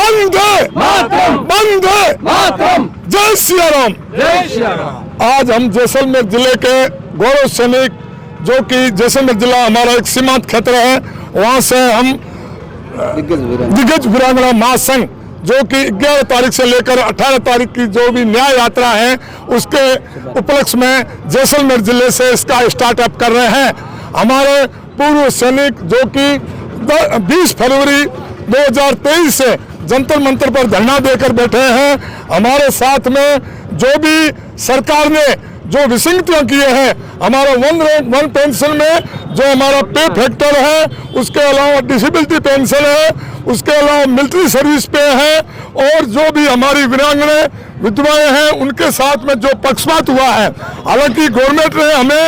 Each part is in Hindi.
वंदे मातरम, वंदे मातरम, जय सिया राम। जय श्री राम। आज हम जैसलमेर जिले के गौरव सैनिक, जो कि जैसलमेर जिला हमारा एक सीमांत क्षेत्र है, वहाँ से हम दिग्गज वीरांगना महासंघ, जो कि 11 तारीख से लेकर 18 तारीख की जो भी न्याय यात्रा है, उसके उपलक्ष्य में जैसलमेर जिले से इसका स्टार्टअप कर रहे हैं। हमारे पूर्व सैनिक जो कि 20 फरवरी 2023 से जंतर मंतर पर धरना देकर बैठे हैं, हमारे साथ में जो भी सरकार ने जो विसंगतियां किए हैं, हमारा वन रैंक वन पेंशन में जो हमारा पे फैक्टर है, उसके अलावा डिसेबिलिटी पेंशन है, उसके अलावा मिलिट्री सर्विस पे है, और जो भी हमारी वीरांगना विधवाएं हैं उनके साथ में जो पक्षपात हुआ है, हालांकि गवर्नमेंट ने हमें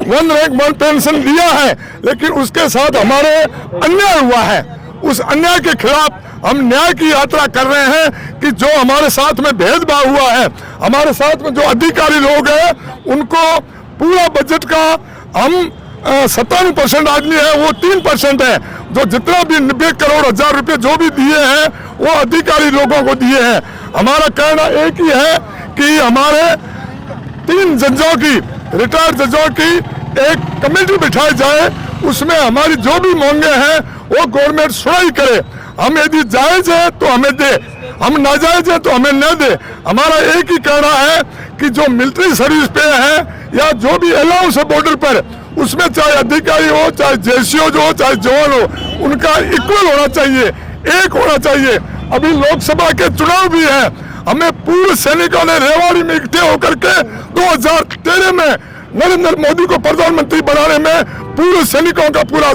वन रैंक वन पेंशन दिया है, लेकिन उसके साथ हमारे अन्याय हुआ है। उस अन्याय के खिलाफ हम न्याय की यात्रा कर रहे हैं कि जो हमारे साथ में भेदभाव हुआ है, हमारे साथ में जो अधिकारी लोग हैं, उनको पूरा बजट का हम 97% आदमी है, वो 3% है, जो जितना भी 90 करोड़ हजार रुपए जो भी दिए हैं वो अधिकारी लोगों को दिए हैं। हमारा कहना एक ही है कि हमारे 3 जजों की, रिटायर्ड जजों की एक कमेटी बिठाई जाए, उसमें हमारी जो भी मांगे हैं वो गवर्नमेंट सुनाई करे। हम यदि जायज है तो हमें दे, हम नाजायज है तो हमें न दे। हमारा एक ही कहना है कि जो मिलिट्री सर्विस पे है या जो भी अलाउंस है बॉर्डर पर, उसमें चाहे अधिकारी हो, चाहे जेसीओ जो हो, चाहे जवान हो, उनका इक्वल होना चाहिए, एक होना चाहिए। अभी लोकसभा के चुनाव भी है, हमें पूर्व सैनिकों ने रेवाड़ी में इकट्ठे होकर के 2013 में नरेंद्र मोदी को प्रधानमंत्री बनाने में पूर्व सैनिकों का पूरा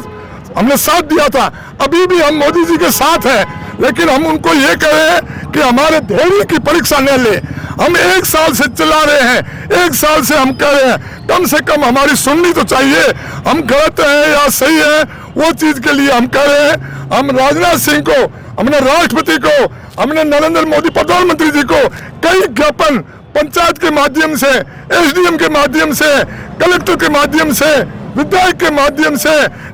हमने साथ दिया था। अभी भी हम मोदी जी के साथ हैं, लेकिन हम उनको ये कह रहे हैं कि हमारे धैर्य की परीक्षा न ले। हम 1 साल से चला रहे हैं, 1 साल से हम कह रहे हैं, कम से कम हमारी सुननी तो चाहिए। हम गलत हैं या सही है, वो चीज के लिए हम कह रहे हैं। हम राजनाथ सिंह को, हमने राष्ट्रपति को, हमने नरेंद्र मोदी प्रधानमंत्री जी को कई ज्ञापन पंचायत के माध्यम से, एसडीएम के माध्यम से, कलेक्टर के माध्यम से, विधायक के माध्यम से,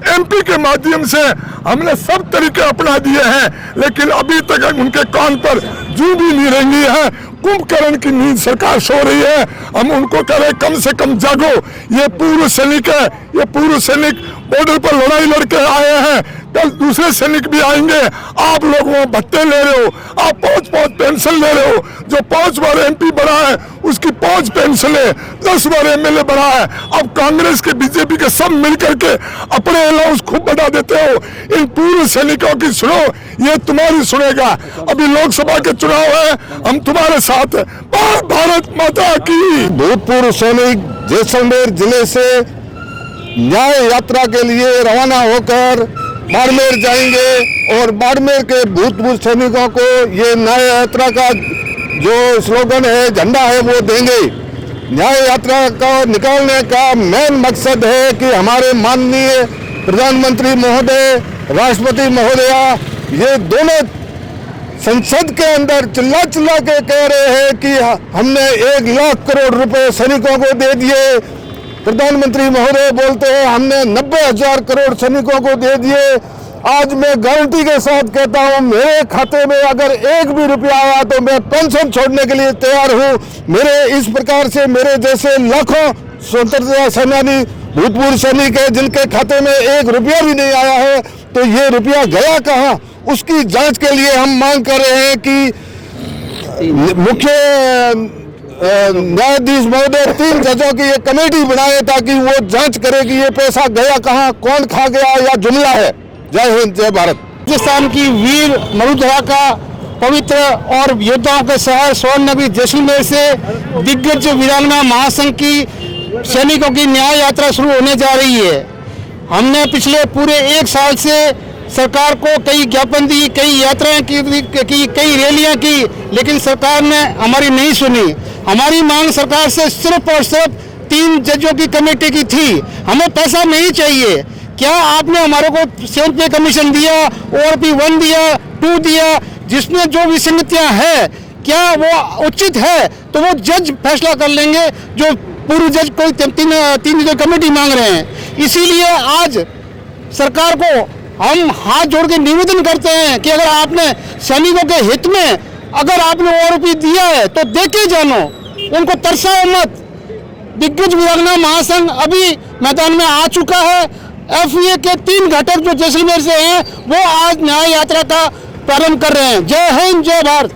एमपी के माध्यम से हमने सब तरीके अपना दिए हैं, लेकिन अभी तक उनके कान पर जू भी नहीं रेंगी है। कुंभकर्ण की नींद सरकार सो रही है। हम उनको कह रहे कम से कम जागो। ये पूर्व सैनिक है, ये पूर्व सैनिक बॉर्डर पर लड़ाई लड़के आए हैं, कल दूसरे सैनिक भी आएंगे। आप लोग वहाँ भत्ते ले रहे हो, आप 5 पेंशन ले रहे हो। जो 5 बार एमपी बना है उसकी 5 पेंशनें, 10 बार एमएलए बना है। अब कांग्रेस के, बीजेपी के सब मिलकर के अपने अलाउंस खूब बढ़ा देते हो। इन पूर्व सैनिकों की सुनो, ये तुम्हारी सुनेगा। अभी लोकसभा के चुनाव है, हम तुम्हारे साथ हैं। भारत माता की। भूतपूर्व सैनिक जैसलमेर जिले से न्याय यात्रा के लिए रवाना होकर बाड़मेर जाएंगे और बाड़मेर के भूतपूर्व सैनिकों को ये न्याय यात्रा का जो स्लोगन है, झंडा है, वो देंगे। न्याय यात्रा का निकालने का मेन मकसद है कि हमारे माननीय प्रधानमंत्री महोदय, राष्ट्रपति महोदया, ये दोनों संसद के अंदर चिल्ला चिल्ला के कह रहे हैं कि हमने 1 लाख करोड़ रुपए सैनिकों को दे दिए। प्रधानमंत्री महोदय बोलते हैं हमने 90,000 करोड़ सैनिकों को दे दिए। आज मैं गारंटी के साथ कहता हूं, मेरे खाते में अगर 1 भी रुपया आया तो मैं पेंशन छोड़ने के लिए तैयार हूं। मेरे इस प्रकार से मेरे जैसे लाखों स्वतंत्रता सेनानी भूतपूर्व सैनिक है जिनके खाते में 1 रुपया भी नहीं आया है, तो ये रुपया गया कहाँ, उसकी जांच के लिए हम मांग कर रहे हैं कि मुख्य न्यायाधीश महोदय 3 जजों की एक कमेटी बनाए ताकि वो जांच करे कि ये पैसा गया कहाँ, कौन खा गया या जुमला है। जय हिंद, जय भारत। पाकिस्तान की वीर मरुधरा का पवित्र और योद्धाओं के शहर स्वर्ण नगरी जैसलमेर से दिग्गज वीरांगना महासंघ की सैनिकों की न्याय यात्रा शुरू होने जा रही है। हमने पिछले पूरे 1 साल से सरकार को कई ज्ञापन दी, कई यात्राएं की, कई रैलियां की, लेकिन सरकार ने हमारी नहीं सुनी। हमारी मांग सरकार से सिर्फ और सिर्फ 3 जजों की कमेटी की थी। हमें पैसा नहीं चाहिए। क्या आपने हमारे को सेल्फ पे कमीशन दिया, ORP 1 दिया, 2 दिया, जिसमें जो विसंगतियां है, क्या वो उचित है तो वो जज फैसला कर लेंगे। जो पूर्व जज कोई 3 जो कमेटी मांग रहे हैं, इसीलिए आज सरकार को हम हाथ जोड़ के निवेदन करते हैं कि अगर आपने सैनिकों के हित में अगर आपने ओआरओपी दिया है तो देके जानो, उनको तरसाओ मत। दिग्गज वीरांगना महासंघ अभी मैदान में आ चुका है। एफए के 3 घटक जो जैसलमेर से हैं वो आज न्याय यात्रा का प्रारंभ कर रहे हैं। जय हिंद, जय भारत।